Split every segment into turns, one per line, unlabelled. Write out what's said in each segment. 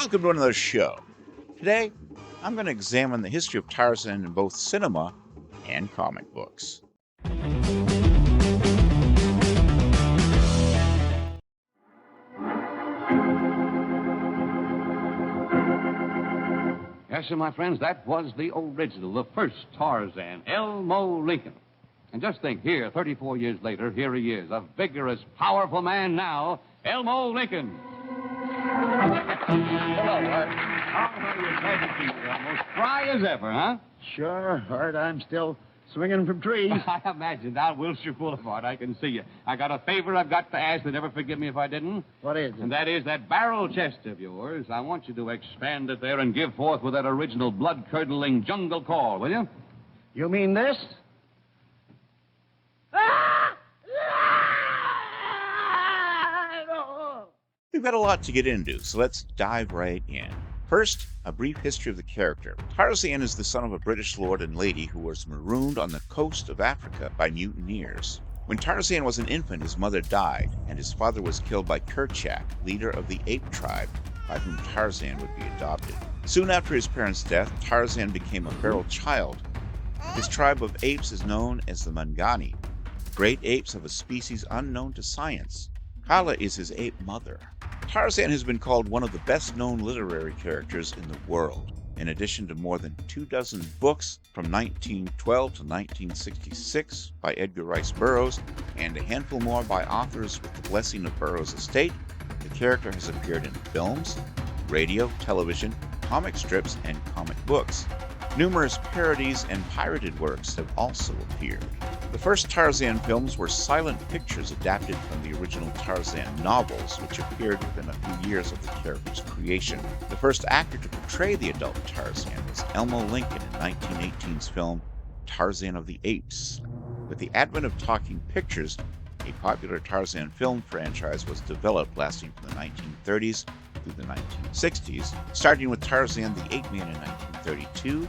Welcome to another show. Today, I'm going to examine the history of Tarzan in both cinema and comic books.
Yes, sir, my friends, that was the original, the first Tarzan, Elmo Lincoln. And just think, here, 34 years later, here he is, a vigorous, powerful man now, Elmo Lincoln. Hello, Art. How are you? Glad to see you, Elmo. Spry as ever, huh?
Sure, Art. I'm still swinging from trees.
I imagined out Wilshire Boulevard. I can see you. I got a favor I've got to ask. They'd never forgive me if I didn't.
What is it?
And that is that barrel chest of yours. I want you to expand it there and give forth with that original blood-curdling jungle call, will you?
You mean this?
We've got a lot to get into, so let's dive right in. First, a brief history of the character. Tarzan is the son of a British lord and lady who was marooned on the coast of Africa by mutineers. When Tarzan was an infant, his mother died, and his father was killed by Kerchak, leader of the ape tribe, by whom Tarzan would be adopted. Soon after his parents' death, Tarzan became a feral child. His tribe of apes is known as the Mangani, great apes of a species unknown to science. Kala is his ape mother. Tarzan has been called one of the best-known literary characters in the world. In addition to more than 24 books from 1912 to 1966 by Edgar Rice Burroughs, and a handful more by authors with the blessing of Burroughs' estate, the character has appeared in films, radio, television, comic strips, and comic books. Numerous parodies and pirated works have also appeared. The first Tarzan films were silent pictures adapted from the original Tarzan novels, which appeared within a few years of the character's creation. The first actor to portray the adult Tarzan was Elmo Lincoln in 1918's film Tarzan of the Apes. With the advent of talking pictures, a popular Tarzan film franchise was developed, lasting from the 1930s through the 1960s, starting with Tarzan the Ape Man in 1932,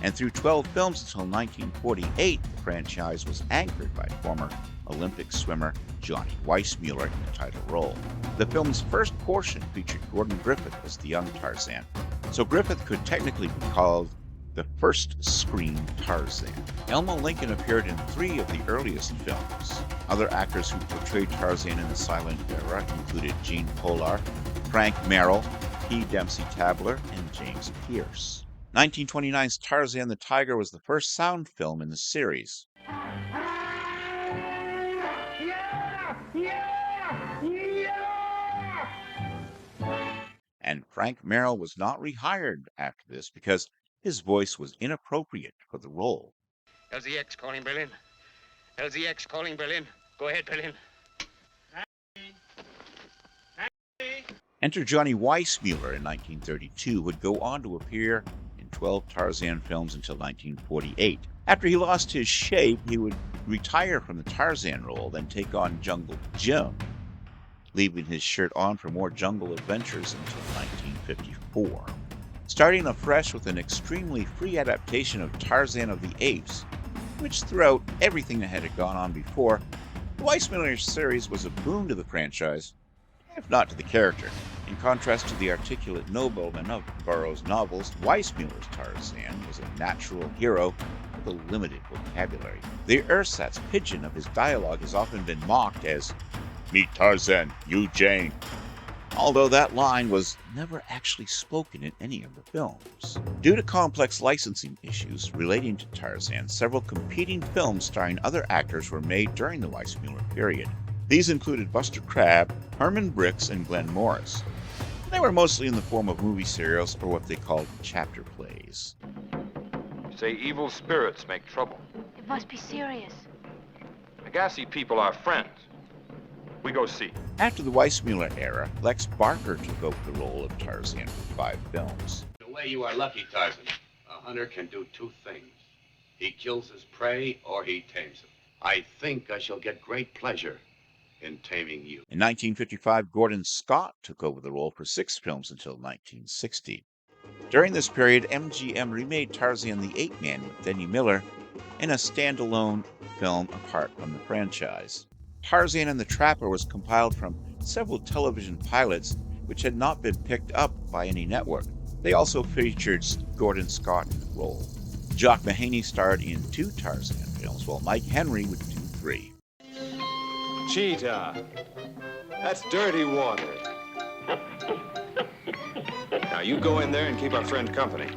and through 12 films until 1948, the franchise was anchored by former Olympic swimmer Johnny Weismiller in the title role. The film's first portion featured Gordon Griffith as the young Tarzan, so Griffith could technically be called the first screen Tarzan. Elmo Lincoln appeared in 3 of the earliest films. Other actors who portrayed Tarzan in the silent era included Gene Polar, Frank Merrill, P. Dempsey Tabler, and James Pierce. 1929's Tarzan the Tiger was the first sound film in the series. And Frank Merrill was not rehired after this because his voice was inappropriate for the role.
LZX calling Berlin. LZX calling Berlin. Go ahead, Berlin.
Enter Johnny Weissmuller in 1932, who would go on to appear in 12 Tarzan films until 1948. After he lost his shape, he would retire from the Tarzan role, then take on Jungle Jim, leaving his shirt on for more jungle adventures until 1954. Starting afresh with an extremely free adaptation of Tarzan of the Apes, which throughout everything that had gone on before, the Weissmiller series was a boon to the franchise, if not to the character. In contrast to the articulate nobleman of Burroughs' novels, Weissmiller's Tarzan was a natural hero with a limited vocabulary. The ersatz pidgin of his dialogue has often been mocked as, "Meet Tarzan, you Jane," although that line was never actually spoken in any of the films. Due to complex licensing issues relating to Tarzan, several competing films starring other actors were made during the Weissmuller period. These included Buster Crabbe, Herman Briggs, and Glenn Morris. They were mostly in the form of movie serials or what they called chapter plays.
Say evil spirits make trouble.
It must be serious.
The gassy people are friends. We go see.
After the Weissmuller era, Lex Barker took over the role of Tarzan for 5 films.
In a way, you are lucky, Tarzan. A hunter can do 2 things. He kills his prey or he tames him. I think I shall get great pleasure in taming you.
In 1955, Gordon Scott took over the role for 6 films until 1960. During this period, MGM remade Tarzan the Ape Man with Denny Miller in a standalone film apart from the franchise. Tarzan and the Trapper was compiled from several television pilots which had not been picked up by any network. They also featured Gordon Scott in the role. Jock Mahaney starred in 2 Tarzan films, while Mike Henry would do 3.
Cheetah. That's dirty water. Now you go in there and keep our friend company.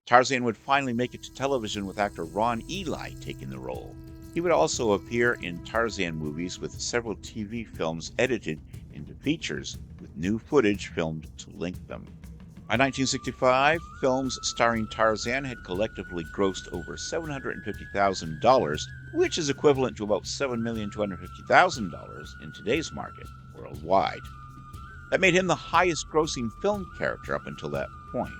Tarzan would finally make it to television with actor Ron Ely taking the role. He would also appear in Tarzan movies with several TV films edited into features with new footage filmed to link them. By 1965, films starring Tarzan had collectively grossed over $750,000, which is equivalent to about $7,250,000 in today's market worldwide. That made him the highest grossing film character up until that point.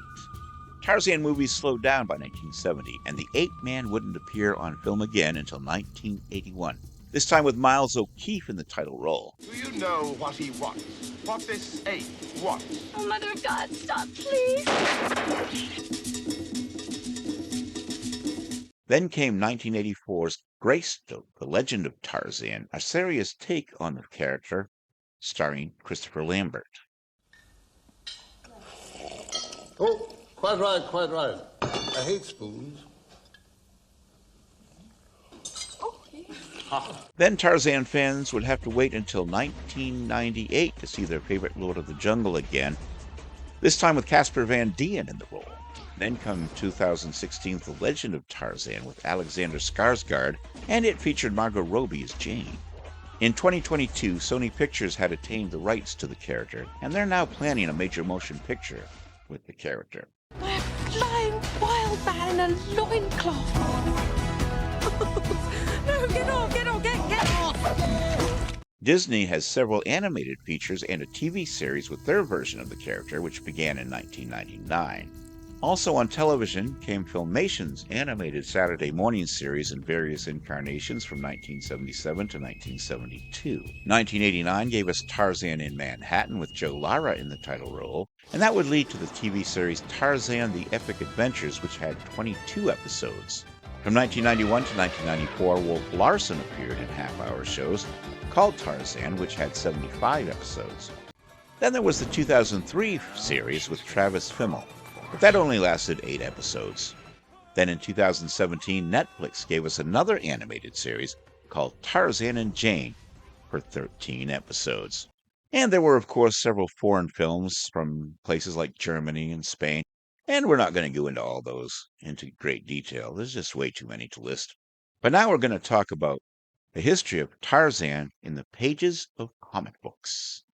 Tarzan movies slowed down by 1970, and the ape-man wouldn't appear on film again until 1981, this time with Miles O'Keefe in the title role.
Do you know what he wants? What this ape wants?
Oh, Mother of God, stop, please!
Then came 1984's Greystoke, The Legend of Tarzan, a serious take on the character, starring Christopher Lambert.
Oh, quite right, quite right. I hate spoons.
Then Tarzan fans would have to wait until 1998 to see their favorite Lord of the Jungle again, this time with Casper Van Dien in the role. Then come 2016's The Legend of Tarzan with Alexander Skarsgård, and it featured Margot Robbie as Jane. In 2022, Sony Pictures had attained the rights to the character, and they're now planning a major motion picture with the character.
We're flying wild man in a loincloth. No, get off, get off, get off!
Disney has several animated features and a TV series with their version of the character, which began in 1999. Also on television came Filmation's animated Saturday morning series in various incarnations from 1977 to 1972. 1989 gave us Tarzan in Manhattan with Joe Lara in the title role, and that would lead to the TV series Tarzan: The Epic Adventures, which had 22 episodes. From 1991 to 1994, Wolf Larson appeared in half-hour shows called Tarzan, which had 75 episodes. Then there was the 2003 series with Travis Fimmel, but that only lasted 8 episodes. Then in 2017, Netflix gave us another animated series called Tarzan and Jane for 13 episodes. And there were, of course, several foreign films from places like Germany and Spain, and we're not going to go into all those into great detail. There's just way too many to list. But now we're going to talk about the history of Tarzan in the pages of comic books.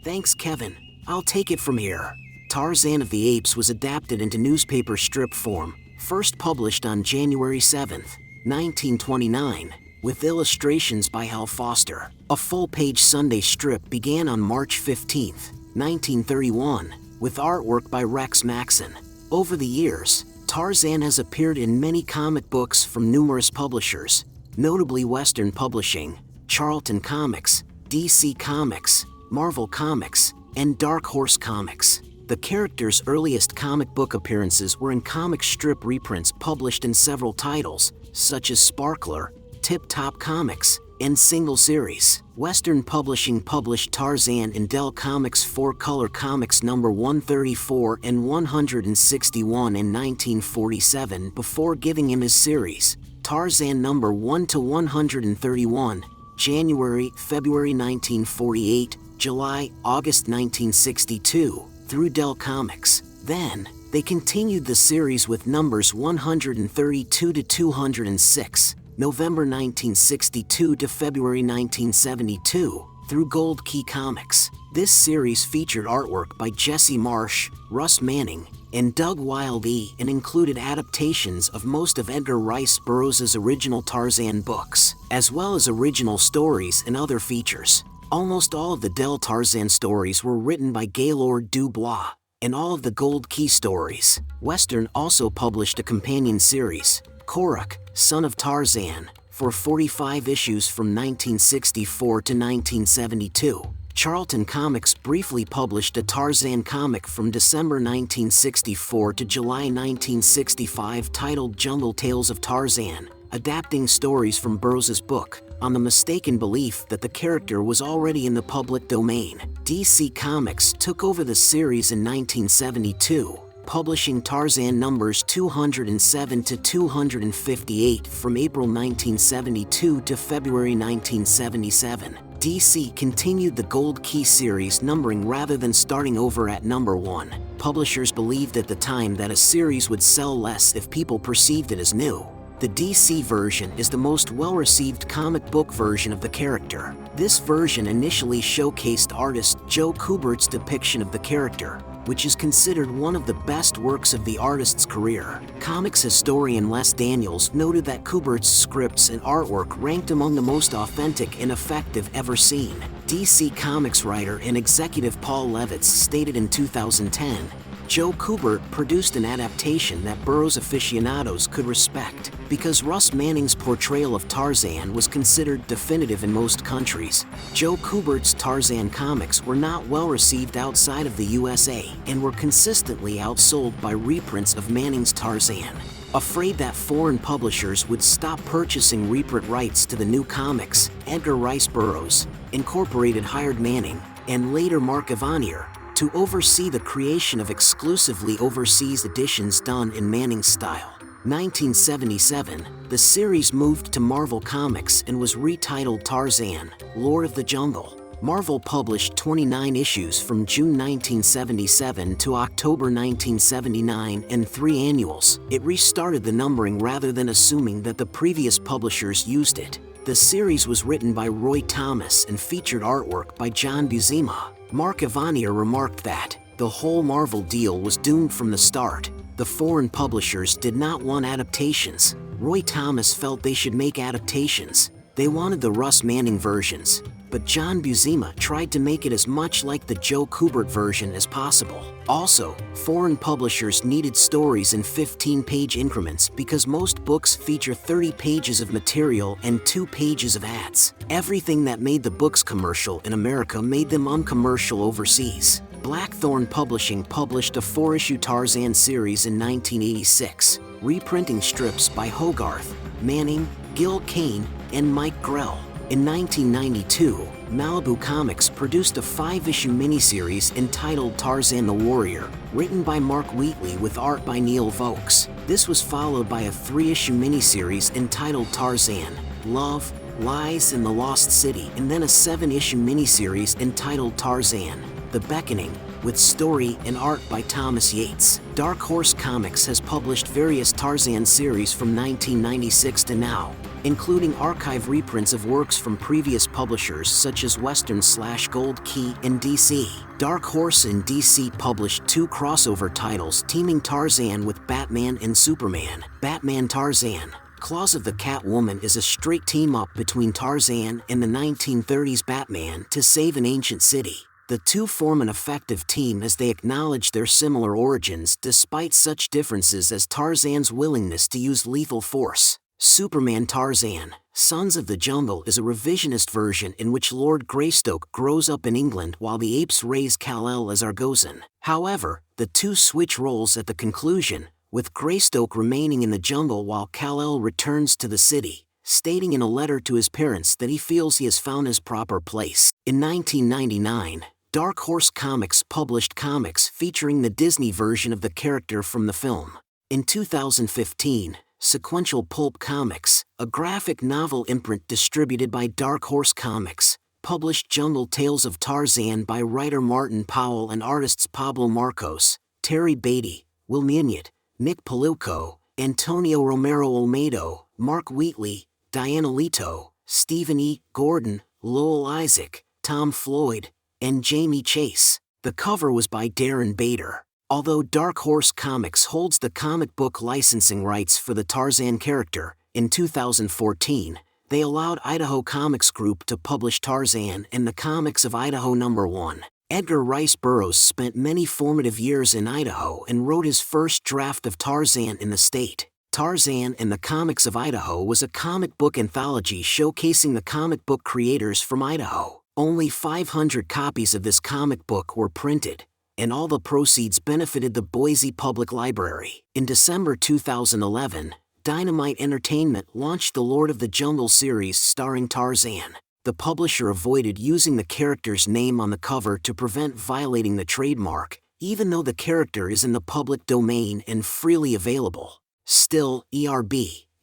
Thanks, Kevin. I'll take it from here. Tarzan of the Apes was adapted into newspaper strip form, first published on January 7th, 1929, with illustrations by Hal Foster. A full-page Sunday strip began on March 15th, 1931, with artwork by Rex Maxon. Over the years, Tarzan has appeared in many comic books from numerous publishers, notably Western Publishing, Charlton Comics, DC Comics, Marvel Comics, and Dark Horse Comics. The character's earliest comic book appearances were in comic strip reprints published in several titles, such as Sparkler, Tip Top Comics, and single series. Western Publishing published Tarzan in Dell Comics 4-color comics number 134 and 161 in 1947 before giving him his series, Tarzan number 1 to 131, January, February 1948, July, August 1962, through Dell Comics. Then, they continued the series with numbers 132 to 206, November 1962 to February 1972, through Gold Key Comics. This series featured artwork by Jesse Marsh, Russ Manning, and Doug Wildey, and included adaptations of most of Edgar Rice Burroughs' original Tarzan books, as well as original stories and other features. Almost all of the Dell Tarzan stories were written by Gaylord Dubois, and all of the Gold Key stories. Western also published a companion series, Korak, Son of Tarzan, for 45 issues from 1964 to 1972. Charlton Comics briefly published a Tarzan comic from December 1964 to July 1965 titled Jungle Tales of Tarzan, adapting stories from Burroughs' book, on the mistaken belief that the character was already in the public domain. DC Comics took over the series in 1972, publishing Tarzan numbers 207 to 258 from April 1972 to February 1977. DC continued the Gold Key series numbering rather than starting over at number 1. Publishers believed at the time that a series would sell less if people perceived it as new. The DC version is the most well-received comic book version of the character. This version initially showcased artist Joe Kubert's depiction of the character, which is considered one of the best works of the artist's career. Comics historian Les Daniels noted that Kubert's scripts and artwork ranked among the most authentic and effective ever seen. DC Comics writer and executive Paul Levitz stated in 2010, Joe Kubert produced an adaptation that Burroughs aficionados could respect, because Russ Manning's portrayal of Tarzan was considered definitive in most countries. Joe Kubert's Tarzan comics were not well received outside of the USA and were consistently outsold by reprints of Manning's Tarzan. Afraid that foreign publishers would stop purchasing reprint rights to the new comics, Edgar Rice Burroughs, Incorporated hired Manning, and later Mark Evanier, to oversee the creation of exclusively overseas editions done in Manning's style. 1977, the series moved to Marvel Comics and was retitled Tarzan, Lord of the Jungle. Marvel published 29 issues from June 1977 to October 1979 and 3 annuals. It restarted the numbering rather than assuming that the previous publishers used it. The series was written by Roy Thomas and featured artwork by John Buscema. Mark Evanier remarked that the whole Marvel deal was doomed from the start. The foreign publishers did not want adaptations. Roy Thomas felt they should make adaptations. They wanted the Russ Manning versions, but John Buscema tried to make it as much like the Joe Kubert version as possible. Also, foreign publishers needed stories in 15-page increments because most books feature 30 pages of material and 2 pages of ads. Everything that made the books commercial in America made them uncommercial overseas. Blackthorn Publishing published a 4-issue Tarzan series in 1986, reprinting strips by Hogarth, Manning, Gil Kane, and Mike Grell. In 1992, Malibu Comics produced a 5-issue miniseries entitled Tarzan the Warrior, written by Mark Wheatley with art by Neil Vokes. This was followed by a 3-issue miniseries entitled Tarzan, Love, Lies, and the Lost City, and then a 7-issue miniseries entitled Tarzan, The Beckoning, with story and art by Thomas Yates. Dark Horse Comics has published various Tarzan series from 1996 to now, including archive reprints of works from previous publishers such as Western/Gold Key and DC. Dark Horse and DC published 2 crossover titles teaming Tarzan with Batman and Superman. Batman Tarzan, Claws of the Catwoman is a straight team-up between Tarzan and the 1930s Batman to save an ancient city. The two form an effective team as they acknowledge their similar origins despite such differences as Tarzan's willingness to use lethal force. Superman Tarzan, Sons of the Jungle is a revisionist version in which Lord Greystoke grows up in England while the apes raise Kal-El as Argozan. However, the two switch roles at the conclusion, with Greystoke remaining in the jungle while Kal-El returns to the city, stating in a letter to his parents that he feels he has found his proper place. In 1999, Dark Horse Comics published comics featuring the Disney version of the character from the film. In 2015, Sequential Pulp Comics, a graphic novel imprint distributed by Dark Horse Comics, published Jungle Tales of Tarzan by writer Martin Powell and artists Pablo Marcos, Terry Beatty, Will Munyet, Nick Palilco, Antonio Romero Olmedo, Mark Wheatley, Diana Leto, Stephen E. Gordon, Lowell Isaac, Tom Floyd, and Jamie Chase. The cover was by Darren Bader. Although Dark Horse Comics holds the comic book licensing rights for the Tarzan character, in 2014, they allowed Idaho Comics Group to publish Tarzan and the Comics of Idaho #1. Edgar Rice Burroughs spent many formative years in Idaho and wrote his first draft of Tarzan in the state. Tarzan and the Comics of Idaho was a comic book anthology showcasing the comic book creators from Idaho. Only 500 copies of this comic book were printed, and all the proceeds benefited the Boise Public Library. In December 2011, Dynamite Entertainment launched the Lord of the Jungle series starring Tarzan. The publisher avoided using the character's name on the cover to prevent violating the trademark, even though the character is in the public domain and freely available. Still, ERB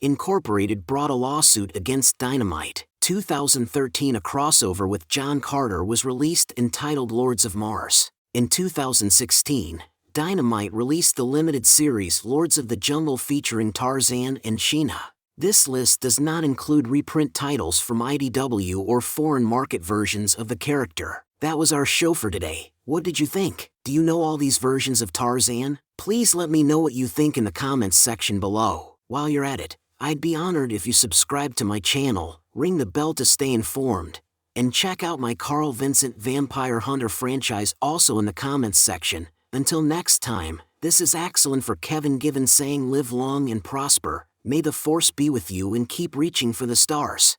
Incorporated brought a lawsuit against Dynamite. 2013, a crossover with John Carter was released entitled Lords of Mars. In 2016, Dynamite released the limited series Lords of the Jungle featuring Tarzan and Sheena. This list does not include reprint titles from IDW or foreign market versions of the character. That was our show for today. What did you think? Do you know all these versions of Tarzan? Please let me know what you think in the comments section below. While you're at it, I'd be honored if you subscribe to my channel, ring the bell to stay informed, and check out my Carl Vincent Vampire Hunter franchise also in the comments section. Until next time, this is Axel and for Kevin Given saying live long and prosper. May the force be with you and keep reaching for the stars.